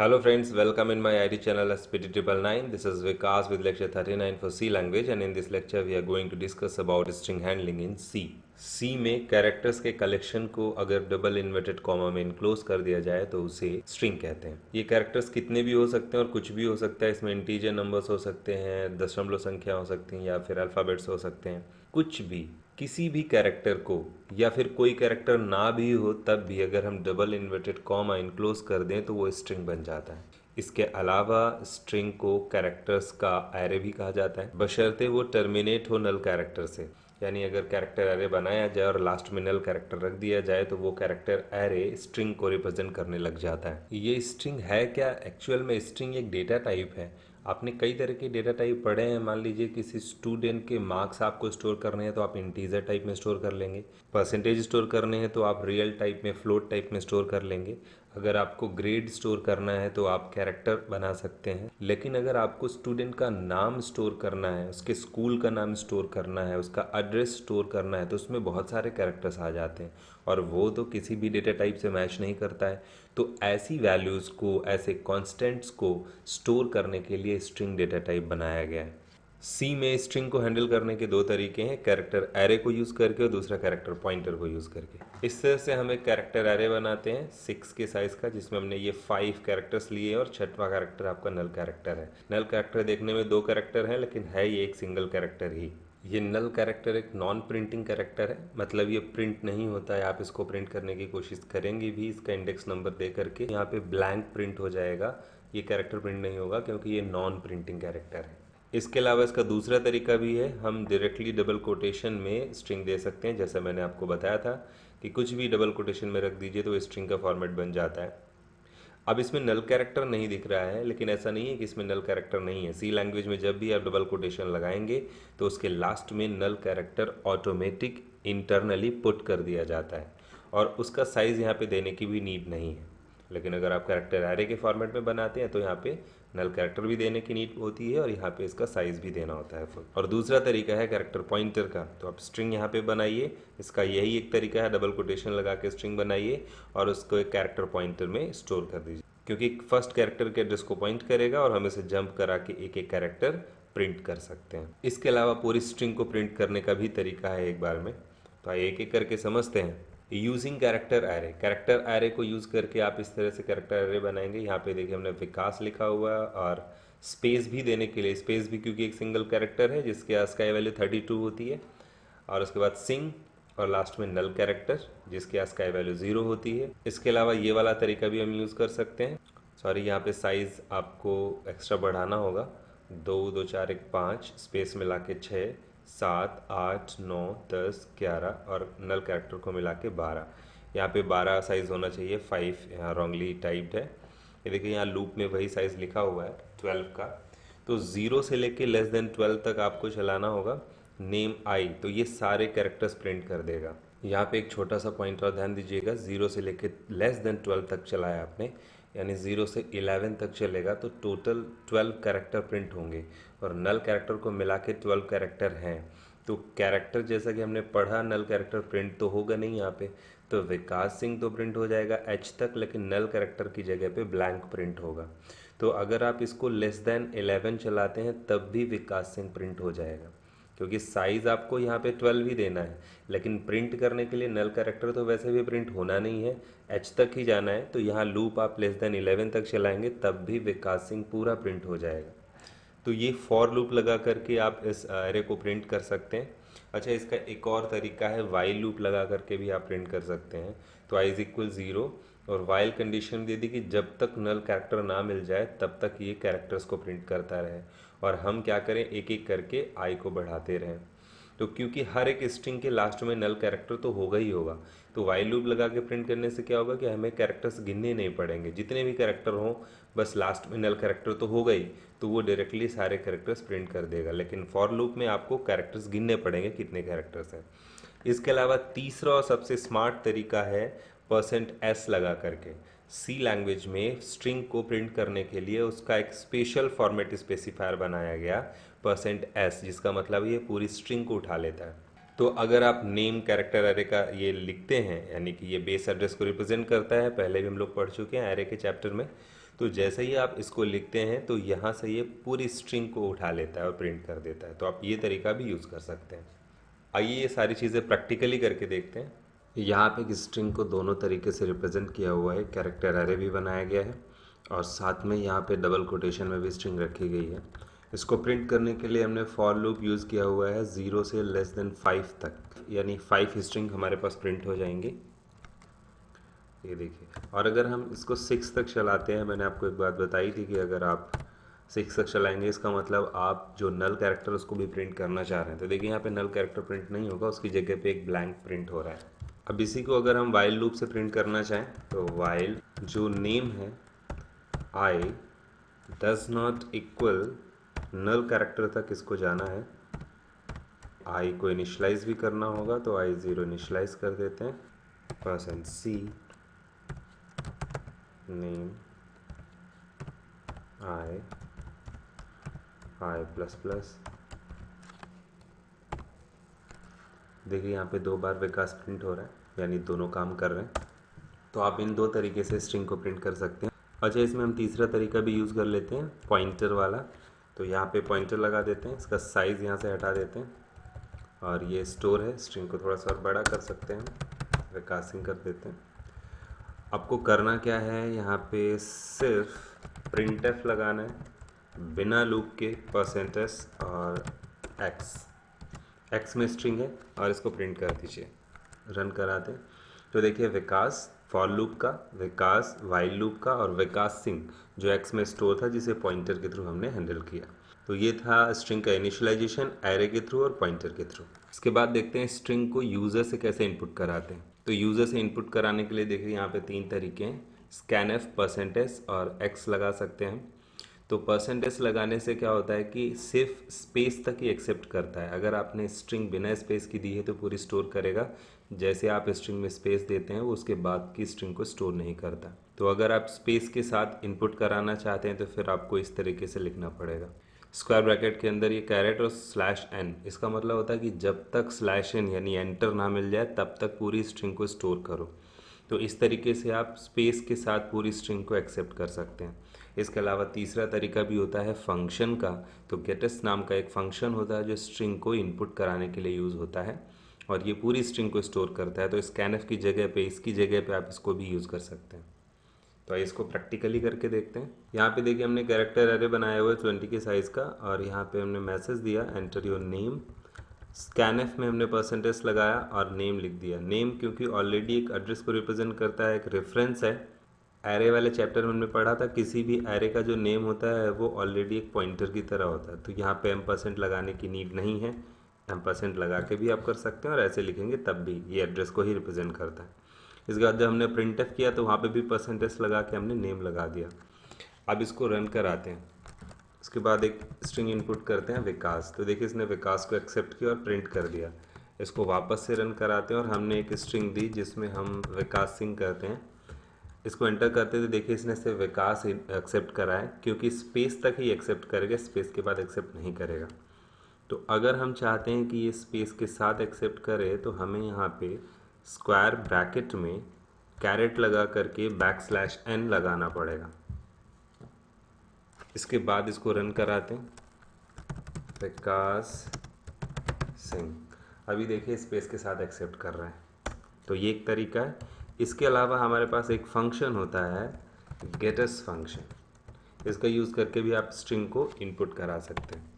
Hello friends, welcome in my IT channel SPD999. This is Vikas with lecture 39 for C language, and in this lecture we are going to discuss about string handling in C. C में characters के collection को अगर double inverted comma में enclose कर दिया जाए तो उसे स्ट्रिंग कहते हैं। ये कैरेक्टर्स कितने भी हो सकते हैं और कुछ भी हो सकता है। इसमें इंटीजर नंबर्स हो सकते हैं, दशमलव संख्या हो सकती हैं या फिर अल्फ़ाबेट्स हो सकते हैं। कुछ भी, किसी भी कैरेक्टर को या फिर कोई कैरेक्टर ना भी हो तब भी अगर हम डबल इन्वर्टेड कॉमा इनक्लोज कर दें तो वो स्ट्रिंग बन जाता है। इसके अलावा स्ट्रिंग को कैरेक्टर्स का एरे भी कहा जाता है, बशर्ते वो टर्मिनेट हो नल कैरेक्टर से। यानी अगर कैरेक्टर एरे बनाया जाए और लास्ट में नल कैरेक्टर रख दिया जाए तो वो कैरेक्टर एरे स्ट्रिंग को रिप्रेजेंट करने लग जाता है। ये स्ट्रिंग है क्या? एक्चुअल में स्ट्रिंग एक डेटा टाइप है। आपने कई तरह के डेटा टाइप पढ़े हैं। मान लीजिए किसी स्टूडेंट के मार्क्स आपको स्टोर करने हैं तो आप इंटीजर टाइप में स्टोर कर लेंगे। परसेंटेज स्टोर करने हैं तो आप रियल टाइप में, फ्लोट टाइप में स्टोर कर लेंगे। अगर आपको ग्रेड स्टोर करना है तो आप कैरेक्टर बना सकते हैं। लेकिन अगर आपको स्टूडेंट का नाम स्टोर करना है, उसके स्कूल का नाम स्टोर करना है, उसका एड्रेस स्टोर करना है तो उसमें बहुत सारे कैरेक्टर्स आ जाते हैं और वो तो किसी भी डेटा टाइप से मैच नहीं करता है। तो ऐसी वैल्यूज़ को, ऐसे कॉन्स्टेंट्स को स्टोर करने के लिए स्ट्रिंग डेटा टाइप बनाया गया है। सी में स्ट्रिंग को हैंडल करने के दो तरीके हैं, कैरेक्टर एरे को यूज़ करके और दूसरा कैरेक्टर पॉइंटर को यूज़ करके। इस तरह से हम एक कैरेक्टर एरे बनाते हैं 6 के साइज़ का, जिसमें हमने ये 5 कैरेक्टर्स लिए और छठवां कैरेक्टर आपका नल कैरेक्टर है। नल कैरेक्टर देखने में 2 कैरेक्टर हैं लेकिन है ये एक सिंगल कैरेक्टर ही। ये नल कैरेक्टर एक नॉन प्रिंटिंग कैरेक्टर है, मतलब ये प्रिंट नहीं होता है। आप इसको प्रिंट करने की कोशिश करेंगे भी इसका इंडेक्स नंबर दे करके, यहाँ पे ब्लैंक प्रिंट हो जाएगा। ये कैरेक्टर प्रिंट नहीं होगा क्योंकि ये नॉन प्रिंटिंग कैरेक्टर है। इसके अलावा इसका दूसरा तरीका भी है, हम डायरेक्टली डबल कोटेशन में स्ट्रिंग दे सकते हैं। जैसा मैंने आपको बताया था कि कुछ भी डबल कोटेशन में रख दीजिए तो स्ट्रिंग का फॉर्मेट बन जाता है। अब इसमें नल कैरेक्टर नहीं दिख रहा है, लेकिन ऐसा नहीं है कि इसमें नल कैरेक्टर नहीं है। सी लैंग्वेज में जब भी आप डबल कोटेशन लगाएंगे तो उसके लास्ट में null character automatic internally put कर दिया जाता है और उसका साइज़ यहाँ पे देने की भी नीड नहीं है। लेकिन अगर आप कैरेक्टर एरे के फॉर्मेट में बनाते हैं तो यहाँ पे नल कैरेक्टर भी देने की नीड होती है और यहाँ पे इसका साइज़ भी देना होता है फुल। और दूसरा तरीका है कैरेक्टर पॉइंटर का। तो आप स्ट्रिंग यहाँ पे बनाइए, इसका यही एक तरीका है, डबल कोटेशन लगा के स्ट्रिंग बनाइए और उसको एक कैरेक्टर पॉइंटर में स्टोर कर दीजिए, क्योंकि फर्स्ट कैरेक्टर के एड्रेस को पॉइंट करेगा और हम इसे जंप करा के एक एक कैरेक्टर प्रिंट कर सकते हैं। इसके अलावा पूरी स्ट्रिंग को प्रिंट करने का भी तरीका है एक बार में, तो आइए एक एक करके समझते हैं। Using character array, character array को यूज़ करके आप इस तरह से कैरेक्टर एरे बनाएंगे। यहाँ पे देखिए हमने विकास लिखा हुआ है और स्पेस भी देने के लिए, स्पेस भी क्योंकि एक सिंगल कैरेक्टर है जिसके स्काई वैल्यू 32 होती है, और उसके बाद सिंग और लास्ट में नल कैरेक्टर जिसके स्काई वैल्यू 0 होती है। इसके अलावा ये वाला तरीका भी हम यूज़ कर सकते हैं। सॉरी, यहाँ पे साइज़ आपको एक्स्ट्रा बढ़ाना होगा, 2 2 4 1 5 स्पेस मिला के 6 7 8 9 10 11 और नल कैरेक्टर को मिला के 12। यहाँ पे 12 साइज़ होना चाहिए, 5 यहाँ रॉन्गली टाइप्ड है। ये देखिए यहाँ लूप में वही साइज़ लिखा हुआ है 12 का। तो 0 से लेके लेस देन 12 तक आपको चलाना होगा। नेम आई, तो ये सारे कैरेक्टर्स प्रिंट कर देगा। यहाँ पे एक छोटा सा पॉइंट और ध्यान दीजिएगा, 0 से लेके लेस देन 12 तक चलाया आपने, यानी 0 से 11 तक चलेगा तो टोटल 12 कैरेक्टर प्रिंट होंगे और नल कैरेक्टर को मिला के 12 कैरेक्टर हैं। तो कैरेक्टर जैसा कि हमने पढ़ा, नल कैरेक्टर प्रिंट तो होगा नहीं यहाँ पे, तो विकास सिंह तो प्रिंट हो जाएगा एच तक, लेकिन नल कैरेक्टर की जगह पे ब्लैंक प्रिंट होगा। तो अगर आप इसको लेस देन 11 चलाते हैं तब भी विकास सिंह प्रिंट हो जाएगा, क्योंकि साइज़ आपको यहाँ पे 12 ही देना है, लेकिन प्रिंट करने के लिए नल कैरेक्टर तो वैसे भी प्रिंट होना नहीं है, एच तक ही जाना है। तो यहाँ लूप आप लेस देन 11 तक चलाएंगे तब भी विकास सिंह पूरा प्रिंट हो जाएगा। तो ये फॉर लूप लगा करके आप इस एरे को प्रिंट कर सकते हैं। अच्छा, इसका एक और तरीका है, वाइल लूप लगा करके भी आप प्रिंट कर सकते हैं। तो आई इज इक्वल 0 और वाइल कंडीशन दे दी कि जब तक नल कैरेक्टर ना मिल जाए तब तक ये कैरेक्टर्स को प्रिंट करता रहे और हम क्या करें, एक एक करके आई को बढ़ाते रहें। तो क्योंकि हर एक स्ट्रिंग के लास्ट में नल कैरेक्टर तो होगा ही होगा, तो वाइल लूप लगा के प्रिंट करने से क्या होगा कि हमें कैरेक्टर्स गिनने नहीं पड़ेंगे। जितने भी कैरेक्टर हों, बस लास्ट में नल कैरेक्टर तो होगा ही, तो वो डायरेक्टली सारे कैरेक्टर्स प्रिंट कर देगा। लेकिन फॉर लूप में आपको कैरेक्टर्स गिनने पड़ेंगे कितने कैरेक्टर्स हैं। इसके अलावा तीसरा और सबसे स्मार्ट तरीका है %s लगा करके। सी लैंग्वेज में स्ट्रिंग को प्रिंट करने के लिए उसका एक स्पेशल फॉर्मेट स्पेसिफायर बनाया गया %s, जिसका मतलब ये पूरी स्ट्रिंग को उठा लेता है। तो अगर आप नेम कैरेक्टर एरे का ये लिखते हैं, यानी कि ये बेस एड्रेस को रिप्रेजेंट करता है, पहले भी हम लोग पढ़ चुके हैं एरे के चैप्टर में, तो जैसे ही आप इसको लिखते हैं तो यहाँ से ये पूरी स्ट्रिंग को उठा लेता है और प्रिंट कर देता है। तो आप ये तरीका भी यूज़ कर सकते हैं। आइए ये सारी चीज़ें प्रैक्टिकली करके देखते हैं। यहाँ पे एक स्ट्रिंग को दोनों तरीके से रिप्रेजेंट किया हुआ है, कैरेक्टर एरे भी बनाया गया है और साथ में यहाँ पे डबल कोटेशन में भी स्ट्रिंग रखी गई है। इसको प्रिंट करने के लिए हमने फॉर लूप यूज़ किया हुआ है 0 से <5 तक, यानी 5 स्ट्रिंग हमारे पास प्रिंट हो जाएंगे। ये देखिए, और अगर हम इसको 6 तक चलाते हैं, मैंने आपको एक बात बताई थी कि अगर आप 6 तक चलाएंगे इसका मतलब आप जो नल कैरेक्टर उसको भी प्रिंट करना चाह रहे हैं। तो देखिए यहाँ पे नल कैरेक्टर प्रिंट नहीं होगा, उसकी जगह पे एक ब्लैंक प्रिंट हो रहा है। अब इसी को अगर हम वाइल लूप से प्रिंट करना चाहें तो वाइल जो नेम है I does not equal null character तक इसको जाना है। आई को इनिशलाइज भी करना होगा तो आई 0 इनिशलाइज कर देते हैं। %c name I plus plus. देखिए यहाँ पे 2 बार विकास प्रिंट हो रहा है, यानी दोनों काम कर रहे हैं। तो आप इन 2 तरीके से स्ट्रिंग को प्रिंट कर सकते हैं। अच्छा, इसमें हम तीसरा तरीका भी यूज़ कर लेते हैं, पॉइंटर वाला। तो यहाँ पे पॉइंटर लगा देते हैं, इसका साइज़ यहाँ से हटा देते हैं और ये स्टोर है, स्ट्रिंग को थोड़ा सा बड़ा कर सकते हैं, विकासिंग कर देते हैं। आपको करना क्या है, यहाँ पे सिर्फ प्रिंटफ लगाना है बिना लूप के, % और एक्स में स्ट्रिंग है और इसको प्रिंट कर दीजिए। रन करा दें तो देखिए विकास फॉर लूप का, विकास वाइल लूप का और विकास सिंह जो एक्स में स्टोर था जिसे पॉइंटर के थ्रू हमने हैंडल किया। तो ये था स्ट्रिंग का इनिशियलाइजेशन एरे के थ्रू और पॉइंटर के थ्रू। इसके बाद देखते हैं स्ट्रिंग को यूज़र से कैसे इनपुट कराते हैं। तो यूज़र से इनपुट कराने के लिए देखिए यहाँ पे 3 तरीके हैं, स्कैनफ, % और एक्स लगा सकते हैं। तो % लगाने से क्या होता है कि सिर्फ स्पेस तक ही एक्सेप्ट करता है। अगर आपने स्ट्रिंग बिना स्पेस की दी है तो पूरी स्टोर करेगा, जैसे आप स्ट्रिंग में स्पेस देते हैं वो उसके बाद की स्ट्रिंग को स्टोर नहीं करता। तो अगर आप स्पेस के साथ इनपुट कराना चाहते हैं तो फिर आपको इस तरीके से लिखना पड़ेगा। स्क्वायर ब्रैकेट के अंदर ये कैरेट और /n, इसका मतलब होता है कि जब तक /n यानी एंटर ना मिल जाए तब तक पूरी स्ट्रिंग को स्टोर करो। तो इस तरीके से आप स्पेस के साथ पूरी स्ट्रिंग को एक्सेप्ट कर सकते हैं। इसके अलावा तीसरा तरीका भी होता है फंक्शन का। तो गेटस नाम का एक फंक्शन होता है जो स्ट्रिंग को इनपुट कराने के लिए यूज़ होता है और ये पूरी स्ट्रिंग को स्टोर करता है। तो स्कैनफ की जगह पे, इसकी जगह पे आप इसको भी यूज़ कर सकते हैं। तो आइए इसको प्रैक्टिकली करके देखते हैं। यहाँ पे देखिए हमने कैरेक्टर एरे बनाया हुआ है 20 के साइज़ का और यहाँ पे हमने मैसेज दिया एंटर योर नेम। स्कैनफ में हमने % लगाया और नेम लिख दिया। नेम क्योंकि ऑलरेडी एक एड्रेस को रिप्रेजेंट करता है, एक रेफरेंस है। एरे वाले चैप्टर में हमने पढ़ा था किसी भी एरे का जो नेम होता है वो ऑलरेडी एक पॉइंटर की तरह होता है। तो यहाँ पे % लगाने की नीड नहीं है, %लगा के भी आप कर सकते हैं और ऐसे लिखेंगे तब भी ये एड्रेस को ही रिप्रेजेंट करता है। इसके बाद जब हमने प्रिंटफ किया तो वहाँ पे भी % लगा के हमने नेम लगा दिया। अब इसको रन कराते हैं। उसके बाद एक स्ट्रिंग इनपुट करते हैं विकास। तो देखिए इसने विकास को एक्सेप्ट किया और प्रिंट कर दिया। इसको वापस से रन कराते हैं और हमने एक स्ट्रिंग दी जिसमें हम विकास सिंह करते हैं। इसको एंटर करते थे, देखिए इसने सिर्फ विकास एक्सेप्ट करा है क्योंकि स्पेस तक ही एक्सेप्ट करेगा, स्पेस के बाद एक्सेप्ट नहीं करेगा। तो अगर हम चाहते हैं कि ये स्पेस के साथ एक्सेप्ट करे तो हमें यहाँ पे स्क्वायर ब्रैकेट में कैरेट लगा करके \n लगाना पड़ेगा। इसके बाद इसको रन कराते हैं विकास सिंह। अभी देखिए स्पेस के साथ एक्सेप्ट कर रहा है। तो ये एक तरीका है। इसके अलावा हमारे पास एक फंक्शन होता है गेटस फंक्शन। इसका यूज़ करके भी आप स्ट्रिंग को इनपुट करा सकते हैं।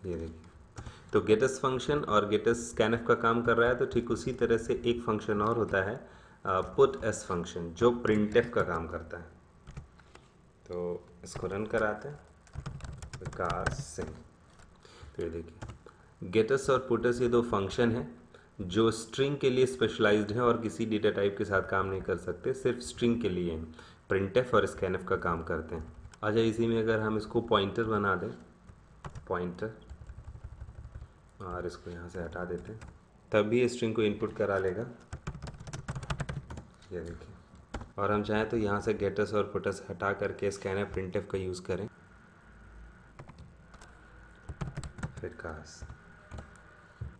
ये देखिए, तो गेटस फंक्शन और गेटस स्कैनफ का काम कर रहा है। तो ठीक उसी तरह से एक फंक्शन और होता है पुटस फंक्शन जो प्रिंटफ का काम करता है। तो इसको रन कराते हैं विकास सिंह। तो ये देखिए गेटस और पुटस ये 2 फंक्शन हैं जो स्ट्रिंग के लिए स्पेशलाइज्ड हैं और किसी डेटा टाइप के साथ काम नहीं कर सकते, सिर्फ स्ट्रिंग के लिए हैं। प्रिंटफ और स्कैनफ का काम करते हैं। अच्छा, इसी में अगर हम इसको पॉइंटर बना दें, पॉइंटर, और इसको यहाँ से हटा देते हैं, तब भी स्ट्रिंग को इनपुट करा लेगा। ये देखिए, और हम चाहें तो यहाँ से गेटस और पुटस हटा करके स्कैनफ प्रिंटफ का यूज़ करें। विकास,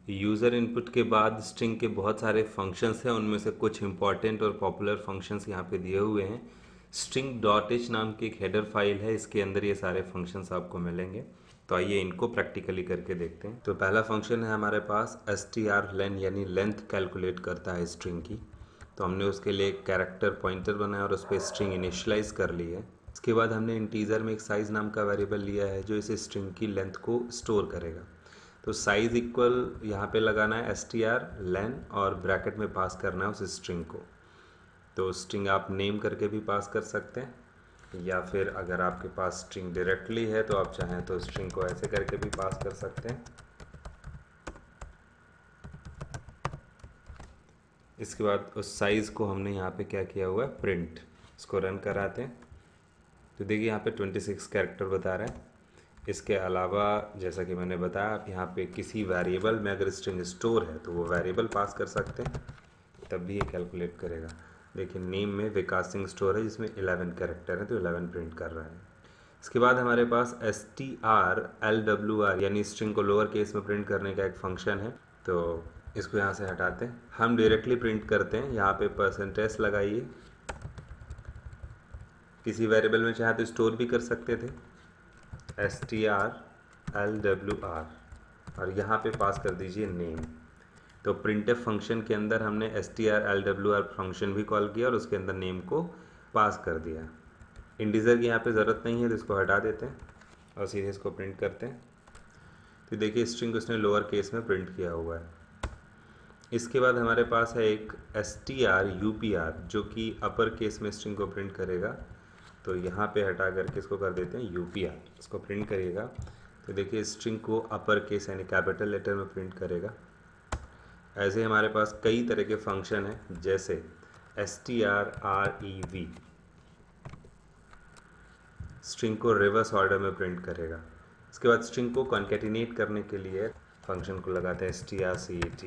यूज़र इनपुट के बाद स्ट्रिंग के बहुत सारे फंक्शंस हैं, उनमें से कुछ इंपॉर्टेंट और पॉपुलर फंक्शंस यहाँ पे दिए हुए हैं। स्ट्रिंग डॉट एच नाम की एक हेडर फाइल है, इसके अंदर ये सारे फंक्शंस आपको मिलेंगे। तो आइए इनको प्रैक्टिकली करके देखते हैं। तो पहला फंक्शन है हमारे पास str_len, यानी लेंथ कैलकुलेट करता है स्ट्रिंग की। तो हमने उसके लिए एक कैरेक्टर पॉइंटर बनाया और उस पर स्ट्रिंग इनिशियलाइज कर ली है। इसके बाद हमने इंटीजर में एक साइज नाम का वेरिएबल लिया है जो इस स्ट्रिंग की लेंथ को स्टोर करेगा। तो साइज इक्वल यहाँ पे लगाना है str_len और ब्रैकेट में पास करना है उस स्ट्रिंग को। तो स्ट्रिंग आप नेम करके भी पास कर सकते हैं, या फिर अगर आपके पास स्ट्रिंग डायरेक्टली है तो आप चाहें तो स्ट्रिंग को ऐसे करके भी पास कर सकते हैं। इसके बाद उस साइज़ को हमने यहाँ पे क्या किया हुआ है, प्रिंट। इसको रन कराते हैं तो देखिए यहाँ पे 26 कैरेक्टर बता रहा है। इसके अलावा जैसा कि मैंने बताया, आप यहाँ पे किसी वेरिएबल में अगर स्ट्रिंग स्टोर है तो वो वेरिएबल पास कर सकते हैं, तब भी ये कैलकुलेट करेगा। देखिए नेम में विकास सिंह स्टोर है जिसमें 11 कैरेक्टर है, तो 11 प्रिंट कर रहा है। इसके बाद हमारे पास strLWR यानी स्ट्रिंग को लोअर केस में प्रिंट करने का एक फंक्शन है। तो इसको यहाँ से हटाते हैं, हम डायरेक्टली प्रिंट करते हैं। यहाँ पे परसेंटेज लगाइए, किसी वेरिएबल में चाहे तो स्टोर भी कर सकते थे strLWR, और यहाँ पे पास कर दीजिए नेम। तो प्रिंटफ फंक्शन के अंदर हमने strLWR फंक्शन भी कॉल किया और उसके अंदर नेम को पास कर दिया। इंटीजर की यहाँ पे ज़रूरत नहीं है तो इसको हटा देते हैं और सीधे इसको प्रिंट करते हैं। तो देखिए स्ट्रिंग उसने लोअर केस में प्रिंट किया हुआ है। इसके बाद हमारे पास है एक strUpr जो कि अपर केस में स्ट्रिंग को प्रिंट करेगा। तो यहाँ पे हटा करके इसको कर देते हैं UPR, इसको प्रिंट करिएगा। तो देखिए स्ट्रिंग को अपर केस यानी कैपिटल लेटर में प्रिंट करेगा। ऐसे हमारे पास कई तरह के फंक्शन हैं, जैसे strrev स्ट्रिंग को रिवर्स ऑर्डर में प्रिंट करेगा। इसके बाद स्ट्रिंग को कॉन्केटिनेट करने के लिए फंक्शन को लगाते हैं strcat।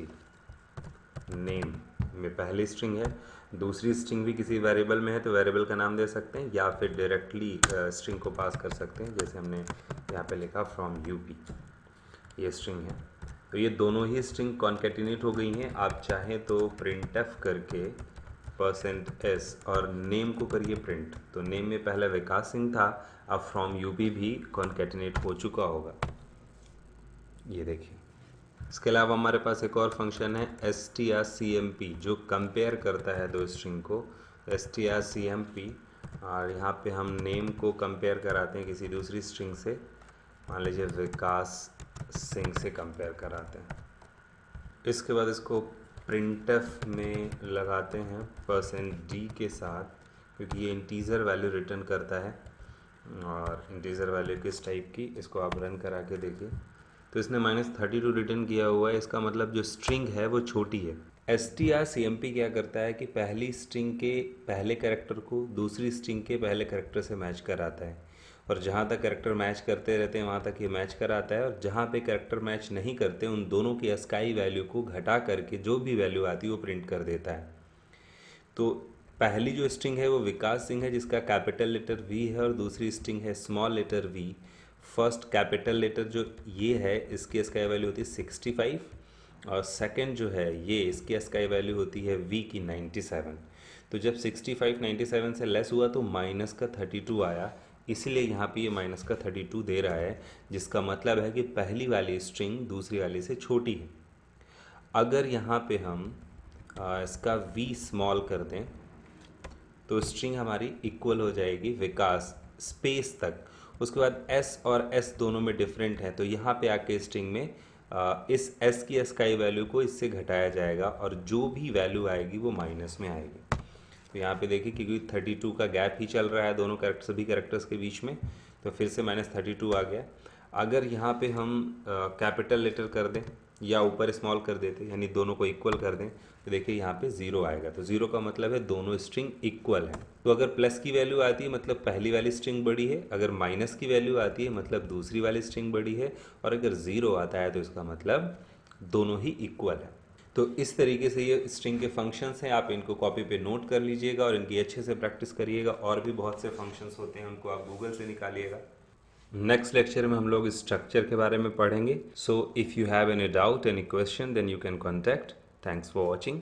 नेम में पहली स्ट्रिंग है, दूसरी स्ट्रिंग भी किसी वेरिएबल में है तो वेरिएबल का नाम दे सकते हैं, या फिर डायरेक्टली स्ट्रिंग को पास कर सकते हैं, जैसे हमने यहाँ पे लिखा फ्रॉम यूपी, ये स्ट्रिंग है। तो ये दोनों ही स्ट्रिंग कॉन्केटिनेट हो गई हैं। आप चाहें तो printf करके %s और नेम को करिए प्रिंट। तो नेम में पहले विकास सिंह था, अब फ्रॉम यूपी भी कॉन्केटिनेट हो चुका होगा, ये देखिए। इसके अलावा हमारे पास एक और फंक्शन है strcmp जो कंपेयर करता है दो स्ट्रिंग को, strcmp। और यहाँ पे हम नेम को कंपेयर कराते हैं किसी दूसरी स्ट्रिंग से, मान लीजिए विकास सिंह से कंपेयर कराते हैं। इसके बाद इसको प्रिंटफ में लगाते हैं %d के साथ, क्योंकि ये इंटीजर वैल्यू रिटर्न करता है। और इंटीजर वैल्यू किस टाइप की, इसको आप रन करा के देखिए। तो इसने -32 रिटर्न किया हुआ है, इसका मतलब जो स्ट्रिंग है वो छोटी है। strcmp क्या करता है कि पहली स्ट्रिंग के पहले कैरेक्टर को दूसरी स्ट्रिंग के पहले कैरेक्टर से मैच कराता है, और जहाँ तक कैरेक्टर मैच करते रहते हैं वहाँ तक ये मैच कराता है, और जहाँ पे कैरेक्टर मैच नहीं करते उन दोनों की अस्काई वैल्यू को घटा करके जो भी वैल्यू आती है वो प्रिंट कर देता है। तो पहली जो स्ट्रिंग है वो विकास सिंह है जिसका कैपिटल लेटर V है, और दूसरी स्ट्रिंग है small letter v। First capital letter जो ये है इसकी अस्काई वैल्यू होती है 65, और सेकंड जो है ये इसकी अस्काई वैल्यू होती है V की 97। तो जब 65 97 से लेस हुआ तो माइनस का 32 आया, इसीलिए यहाँ पे ये माइनस का 32 दे रहा है, जिसका मतलब है कि पहली वाली स्ट्रिंग दूसरी वाली से छोटी है। अगर यहाँ पे हम इसका V स्मॉल कर दें तो स्ट्रिंग हमारी इक्वल हो जाएगी विकास स्पेस तक। उसके बाद S और S दोनों में डिफरेंट है, तो यहाँ पे आके स्ट्रिंग में इस S की अस्काई वैल्यू को इससे घटाया जाएगा, और जो भी वैल्यू आएगी वो माइनस में आएगी। तो यहाँ पे देखिए क्योंकि 32 का गैप ही चल रहा है दोनों कैरेक्टर सभी कैरेक्टर्स के बीच में, तो फिर से -32 आ गया। अगर यहाँ पे हम कैपिटल लेटर कर दें या ऊपर स्मॉल कर देते, यानी दोनों को इक्वल कर दें, तो देखिए यहाँ पे 0 आएगा। तो 0 का मतलब है दोनों स्ट्रिंग इक्वल है। तो अगर प्लस की वैल्यू आती है मतलब पहली वाली स्ट्रिंग बड़ी है, अगर माइनस की वैल्यू आती है मतलब दूसरी वाली स्ट्रिंग बड़ी है, और अगर 0 आता है तो इसका मतलब दोनों ही इक्वल है। तो इस तरीके से ये स्ट्रिंग के फंक्शंस हैं, आप इनको कॉपी पे नोट कर लीजिएगा और इनकी अच्छे से प्रैक्टिस करिएगा। और भी बहुत से फंक्शंस होते हैं, उनको आप गूगल से निकालिएगा। नेक्स्ट लेक्चर में हम लोग स्ट्रक्चर के बारे में पढ़ेंगे. So if you have any doubt, any question, then you can contact. Thanks for watching.